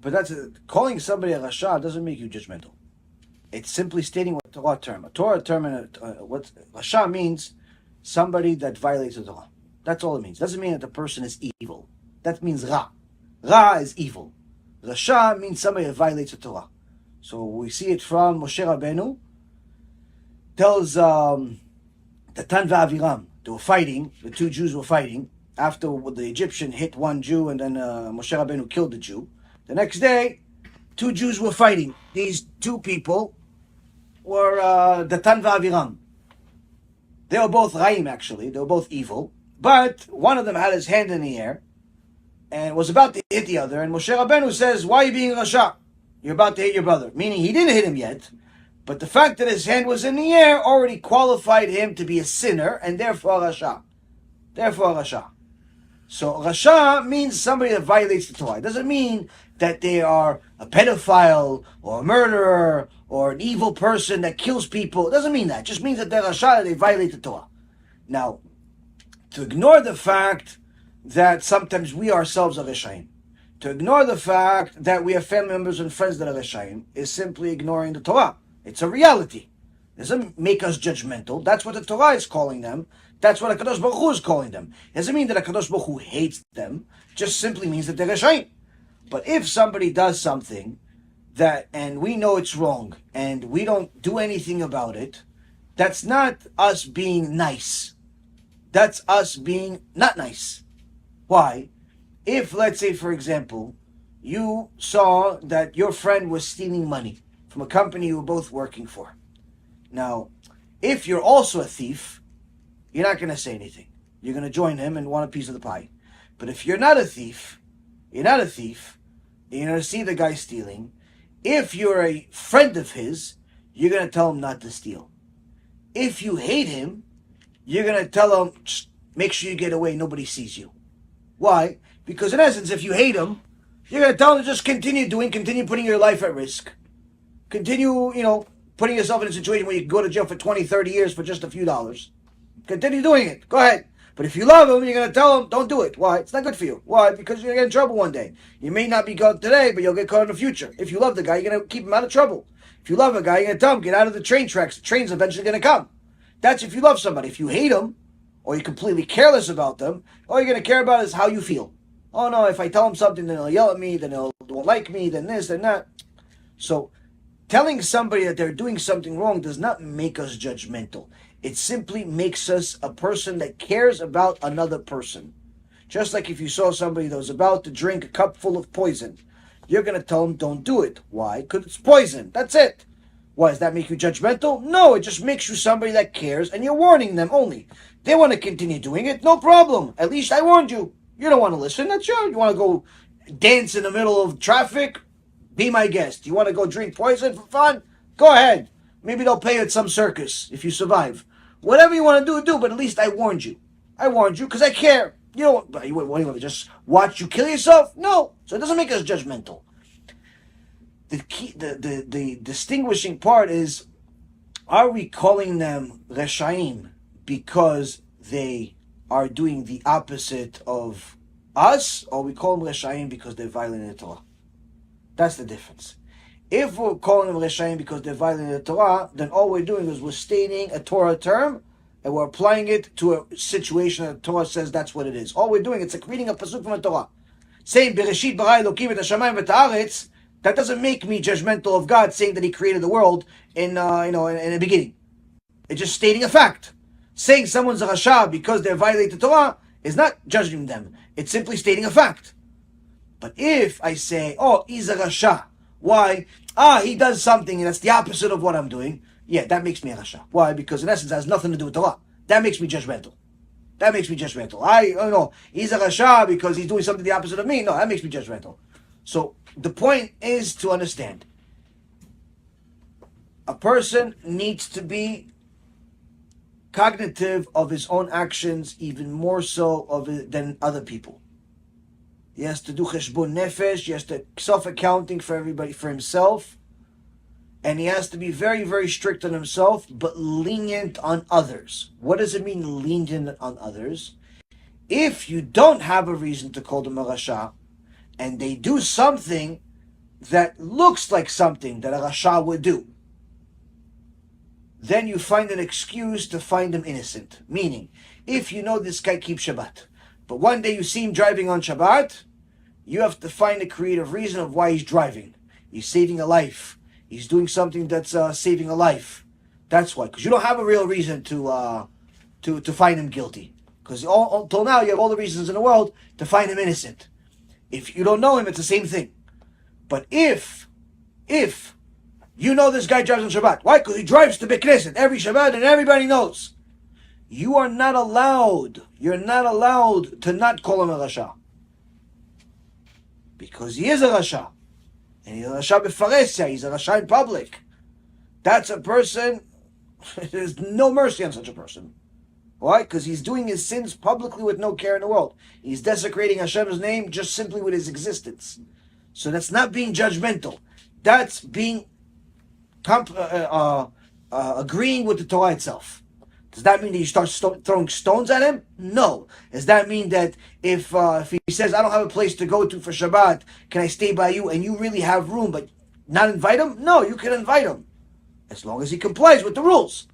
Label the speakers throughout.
Speaker 1: but that's calling somebody a Rasha doesn't make you judgmental. It's simply stating what Torah term. A Torah term and what Rasha means, somebody that violates the Torah. That's all it means. It doesn't mean that the person is evil. That means Ra. Ra is evil. Rasha means somebody that violates the Torah. So we see it from Moshe Rabbeinu. Tells Datan v'Aviram. They were fighting. The two Jews were fighting. After the Egyptian hit one Jew and then Moshe Rabbeinu killed the Jew. The next day, two Jews were fighting. These two people were Datan v'Aviram. They were both Raim, actually. They were both evil. But one of them had his hand in the air and was about to hit the other. And Moshe Rabbeinu says, why are you being Rasha? You're about to hit your brother. Meaning he didn't hit him yet. But the fact that his hand was in the air already qualified him to be a sinner and therefore Rasha. Therefore Rasha. So Rasha means somebody that violates the Torah. It doesn't mean that they are a pedophile or a murderer or an evil person that kills people. It doesn't mean that. It just means that they're Rasha, that they violate the Torah. Now, to ignore the fact that sometimes we ourselves are Reshaim, to ignore the fact that we have family members and friends that are Reshaim, is simply ignoring the Torah. It's a reality. It doesn't make us judgmental. That's what the Torah is calling them. That's what HaKadosh Baruch Hu is calling them. It doesn't mean that HaKadosh Baruch Hu hates them. It just simply means that they're Reshaim. But if somebody does something that, and we know it's wrong, and we don't do anything about it, that's not us being nice. That's us being not nice. Why? If, let's say, for example, you saw that your friend was stealing money from a company you were both working for. Now, if you're also a thief, you're not going to say anything. You're going to join him and want a piece of the pie. But if you're not a thief, you're going to see the guy stealing. If you're a friend of his, you're going to tell him not to steal. If you hate him, you're going to tell him, just make sure you get away, nobody sees you. Why? Because in essence, if you hate him, you're going to tell him to just continue putting your life at risk. Continue, putting yourself in a situation where you go to jail for 20, 30 years for just a few dollars. Continue doing it. Go ahead. But if you love him, you're going to tell him, don't do it. Why? It's not good for you. Why? Because you're going to get in trouble one day. You may not be caught today, but you'll get caught in the future. If you love the guy, you're going to keep him out of trouble. If you love a guy, you're going to tell him, get out of the train tracks. The train's eventually going to come. That's if you love somebody. If you hate them, or you're completely careless about them, all you're going to care about is how you feel. Oh no, if I tell him something, then he'll yell at me, then he'll won't like me, then this, then that. So, telling somebody that they're doing something wrong does not make us judgmental. It simply makes us a person that cares about another person. Just like if you saw somebody that was about to drink a cup full of poison, you're going to tell them, don't do it. Why? Because it's poison. That's it. Why, does that make you judgmental? No, it just makes you somebody that cares, and you're warning them only. They want to continue doing it, no problem. At least I warned you. You don't want to listen, that's sure. You want to go dance in the middle of traffic? Be my guest. You want to go drink poison for fun? Go ahead. Maybe they'll pay you at some circus if you survive. Whatever you want to do, do. But at least I warned you. I warned you because I care. You know, what do you want to just watch you kill yourself? No. So it doesn't make us judgmental. The key, the distinguishing part is, are we calling them reshaim because they are doing the opposite of us, or we call them reshaim because they're violating the Torah? That's the difference. If we're calling them reshaim because they're violating the Torah, then all we're doing is we're stating a Torah term and we're applying it to a situation that the Torah says that's what it is. All we're doing, it's like reading a pasuk from the Torah. Saying Bereshit bara Elokim et hashamayim v'et haaretz, that doesn't make me judgmental of God saying that He created the world in the beginning. It's just stating a fact. Saying someone's a rasha because they violate the Torah is not judging them. It's simply stating a fact. But if I say, oh, he's a rasha, why? He does something and that's the opposite of what I'm doing. Yeah, that makes me a rasha. Why? Because in essence, it has nothing to do with Torah. That makes me judgmental. He's a rasha because he's doing something the opposite of me. No, that makes me judgmental. So the point is to understand, a person needs to be cognitive of his own actions, even more so than other people. He has to do cheshbon nefesh. He has to self-accounting for everybody, for himself. And he has to be very, very strict on himself, but lenient on others. What does it mean, lenient on others? If you don't have a reason to call them a rasha, and they do something that looks like something that a Rasha would do, then you find an excuse to find him innocent. Meaning, if you know this guy keeps Shabbat, but one day you see him driving on Shabbat, you have to find a creative reason of why he's driving. He's saving a life. He's doing something that's saving a life. That's why, because you don't have a real reason to find him guilty. Because until now, you have all the reasons in the world to find him innocent. If you don't know him, it's the same thing. But if you know this guy drives on Shabbat, why? Because he drives to Beit Knesset every Shabbat, and everybody knows. You're not allowed to not call him a Rasha. Because he is a Rasha. And he's a Rasha b'faresya, he's a Rasha in public. That's a person, there's no mercy on such a person. Why? Because he's doing his sins publicly with no care in the world. He's desecrating Hashem's name just simply with his existence. So that's not being judgmental. That's being agreeing with the Torah itself. Does that mean that you start throwing stones at him? No. Does that mean that if he says, I don't have a place to go to for Shabbat, can I stay by you? And you really have room, but not invite him? No, you can invite him. As long as he complies with the rules.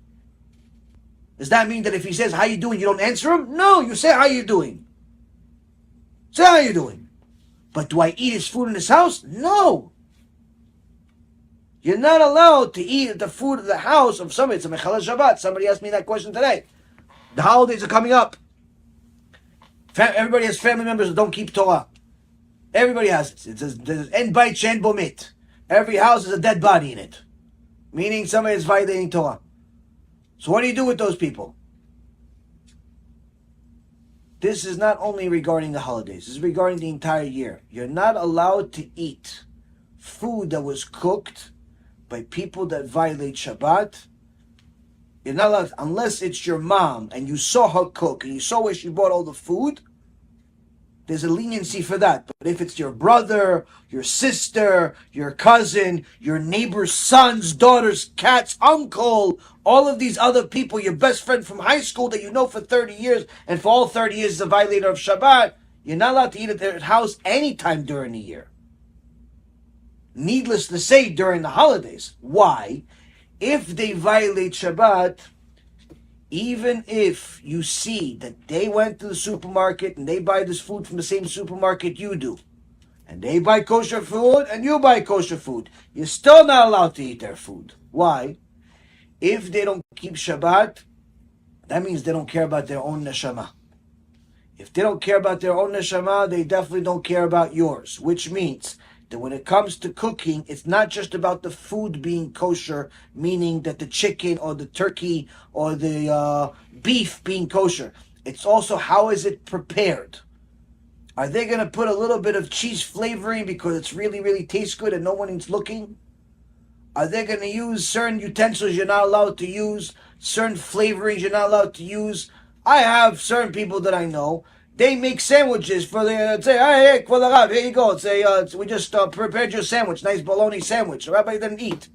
Speaker 1: Does that mean that if he says, how you doing, you don't answer him? No, you say, how you doing? Say, how you doing? But do I eat his food in his house? No. You're not allowed to eat the food of the house of somebody. It's a Mechalel Shabbat. Somebody asked me that question today. The holidays are coming up. Everybody has family members that don't keep Torah. Everybody has it. It says, En Bait She'en Bo Mit. Every house has a dead body in it. Meaning somebody is violating Torah. So what do you do with those people? This is not only regarding the holidays. This is regarding the entire year. You're not allowed to eat food that was cooked by people that violate Shabbat. You're not allowed, unless it's your mom and you saw her cook and you saw where she bought all the food. There's a leniency for that. But if it's your brother, your sister, your cousin, your neighbor's sons, daughters, cat's uncle, all of these other people, your best friend from high school that you know for 30 years, and for all 30 years is a violator of Shabbat, you're not allowed to eat at their house anytime during the year. Needless to say, during the holidays. Why? If they violate Shabbat, even if you see that they went to the supermarket and they buy this food from the same supermarket you do, and they buy kosher food and you buy kosher food, you're still not allowed to eat their food. Why? If they don't keep Shabbat, that means they don't care about their own neshama. If they don't care about their own neshama, they definitely don't care about yours, which means that when it comes to cooking, it's not just about the food being kosher, meaning that the chicken or the turkey or the beef being kosher. It's also how is it prepared. Are they going to put a little bit of cheese flavoring because it's really, really tastes good and no one is looking? Are they going to use certain utensils you're not allowed to use? Certain flavorings you're not allowed to use? I have certain people that I know. They make sandwiches for the, say, hey, for the Rav, here you go. Say, we just prepared your sandwich, nice bologna sandwich. The rabbi didn't eat.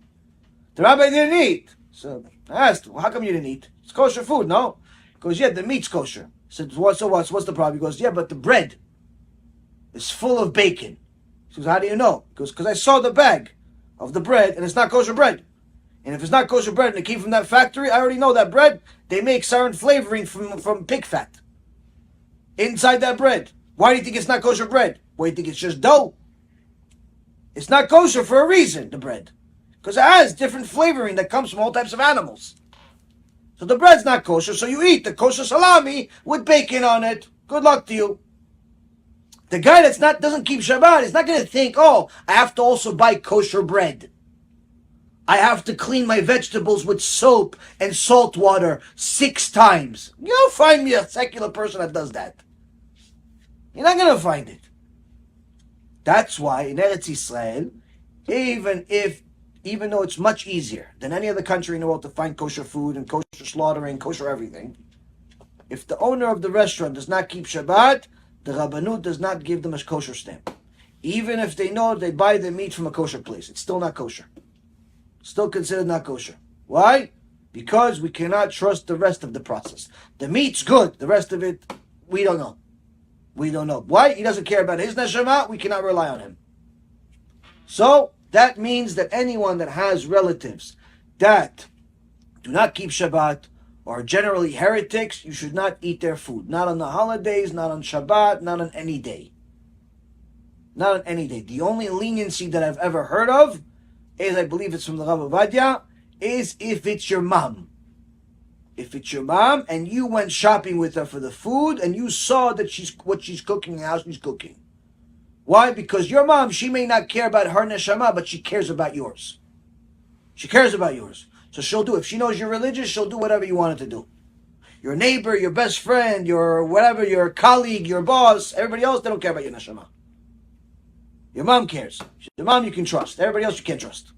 Speaker 1: The rabbi didn't eat. So I asked, well, how come you didn't eat? It's kosher food, no? He goes, yeah, the meat's kosher. I said, what's the problem? He goes, yeah, but the bread is full of bacon. He goes, how do you know? He goes, because I saw the bag of the bread, and it's not kosher bread. And if it's not kosher bread and it came from that factory, I already know that bread, they make certain flavoring from pig fat inside that bread. Why do you think it's not kosher bread? Why do you think it's just dough? It's not kosher for a reason, the bread. Because it has different flavoring that comes from all types of animals. So the bread's not kosher, so you eat the kosher salami with bacon on it. Good luck to you. The guy doesn't keep Shabbat is not going to think, oh, I have to also buy kosher bread. I have to clean my vegetables with soap and salt water 6 times. You'll find me a secular person that does that. You're not going to find it. That's why in Eretz Yisrael, even though it's much easier than any other country in the world to find kosher food and kosher slaughtering, kosher everything, if the owner of the restaurant does not keep Shabbat, the Rabbanut does not give them a kosher stamp. Even if they know they buy their meat from a kosher place, it's still not kosher. Still considered not kosher. Why? Because we cannot trust the rest of the process. The meat's good. The rest of it, we don't know. We don't know. Why? He doesn't care about his neshama. We cannot rely on him. So that means that anyone that has relatives that do not keep Shabbat or are generally heretics, you should not eat their food. Not on the holidays, not on Shabbat, not on any day. Not on any day. The only leniency that I've ever heard of is, I believe it's from the Rabbi Ovadia, is if it's your mom. If it's your mom and you went shopping with her for the food and you saw that what she's cooking and how she's cooking. Why? Because your mom, she may not care about her neshama, but she cares about yours. She cares about yours. So she'll do, if she knows you're religious, she'll do whatever you want her to do. Your neighbor, your best friend, your whatever, your colleague, your boss, everybody else, they don't care about your neshama. Your mom cares. Your mom you can trust. Everybody else you can't trust.